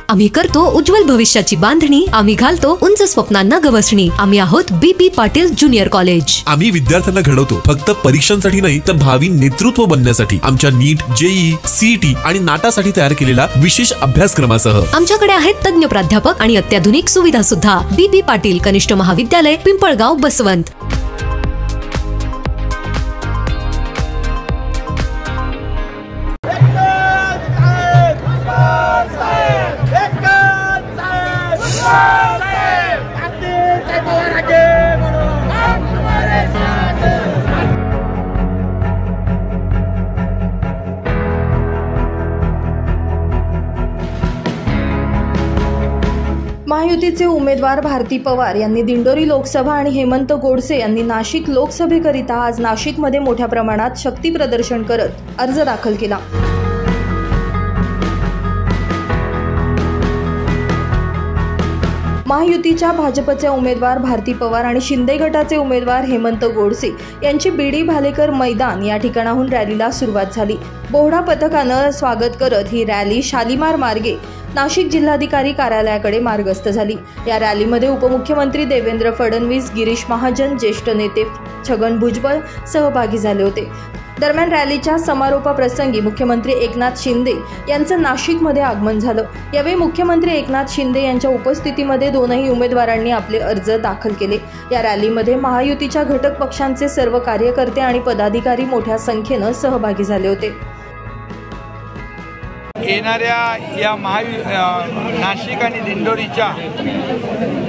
आम्ही करतो उज्ज्वल भविष्याची बांधणी, आम्ही घालतो उंच स्वप्नांना गवसणी। आम्ही आहोत BP पाटील ज्युनियर कॉलेज। आम्ही विद्यार्थ्यांना घडवतो फक्त परीक्षांसाठी नाही तर भावी नेतृत्व बनण्यासाठी। आमच्या नीट, JEE, CET आणि नाटासाठी तयार केलेला विशेष अभ्यासक्रमासह आमच्याकडे आहेत तज्ञ प्राध्यापक आणि अत्याधुनिक सुविधा सुद्धा। BP पाटील कनिष्ठ महाविद्यालय, पिंपळगाव, बसवंत। महायुतीचे उमेदवार भारती पवार यांनी दिंडोरी लोकसभा आणि हेमंत गोडसे यांनी नाशिक लोकसभेकरिता आज नाशिकमध्ये मोठ्या प्रमाणात शक्ती प्रदर्शन करत अर्ज दाखल केला। महायुतीच्या भाजपचे उमेदवार भारती पवार आणि शिंदे गटाचे उमेदवार हेमंत गोडसे यांची बीडी भालेकर मैदान या ठिकाणाहून रॅलीला सुरुवात झाली। बोहडा पथकानं स्वागत करत ही रॅली शालिमार मार्गे नाशिक जिल्हाधिकारी कार्यालयाकडे मार्गस्थ झाली। या रॅलीमध्ये उपमुख्यमंत्री देवेंद्र फडणवीस, गिरीश महाजन, ज्येष्ठ नेते छगन भुजबळ सहभागी झाले होते। दरम्यान रॅलीच्या समारोपाप्रसंगी मुख्यमंत्री एकनाथ शिंदे यांचं नाशिकमध्ये आगमन झालं। यावेळी मुख्यमंत्री एकनाथ शिंदे यांच्या उपस्थितीमध्ये दोनही उमेदवारांनी आपले अर्ज दाखल केले। या रॅलीमध्ये महायुतीच्या घटक पक्षांचे सर्व कार्यकर्ते आणि पदाधिकारी मोठ्या संख्येनं सहभागी झाले होते। येणाऱ्या या नाशिक आणि दिंडोरीच्या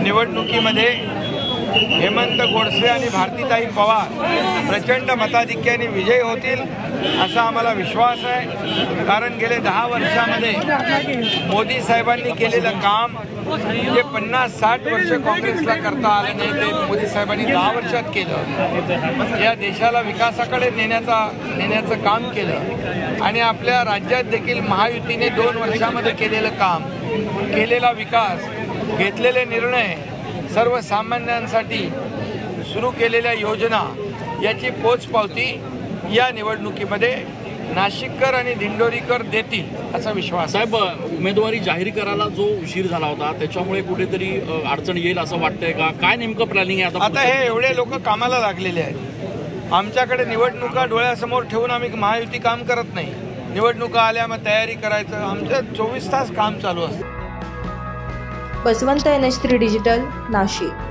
निवडणुकीमध्ये हेमंत गोडसे आणि भारतीताई पवार प्रचंड मताधिक्याने विजयी होतील असा आम्हाला विश्वास आहे। कारण गेले 10 वर्षामध्ये मोदी साहेबांनी केलेलं काम जे 50-60 वर्ष काँग्रेसला करता आलं नाही ते मोदी साहेबांनी 10 वर्षात केलं। या देशाला विकासाकडे नेण्याचं काम केलं आणि आपल्या राज्यात देखील महायुतीने 2 वर्षामध्ये केलेलं काम, केलेला विकास, घेतलेले निर्णय, सर्वसामान्यांसाठी सुरू केलेल्या योजना याची पोचपावती या निवडणुकीमध्ये नाशिककर आणि दिंडोरीकर देतील असा विश्वास। साहेब, उमेदवारी जाहीर करायला जो उशीर झाला होता त्याच्यामुळे कुठेतरी अडचण येईल असं वाटतंय का? काय नेमकं प्लॅनिंग आहे आता हे एवढे लोक कामाला लागलेले आहेत। आमच्याकडे निवडणुका डोळ्यासमोर ठेवून आम्ही महायुती काम करत नाही। निवडणुका आल्या मग तयारी करायचं, आमचं 24 तास काम चालू असतं। Baswant NH3 digital, Nashik.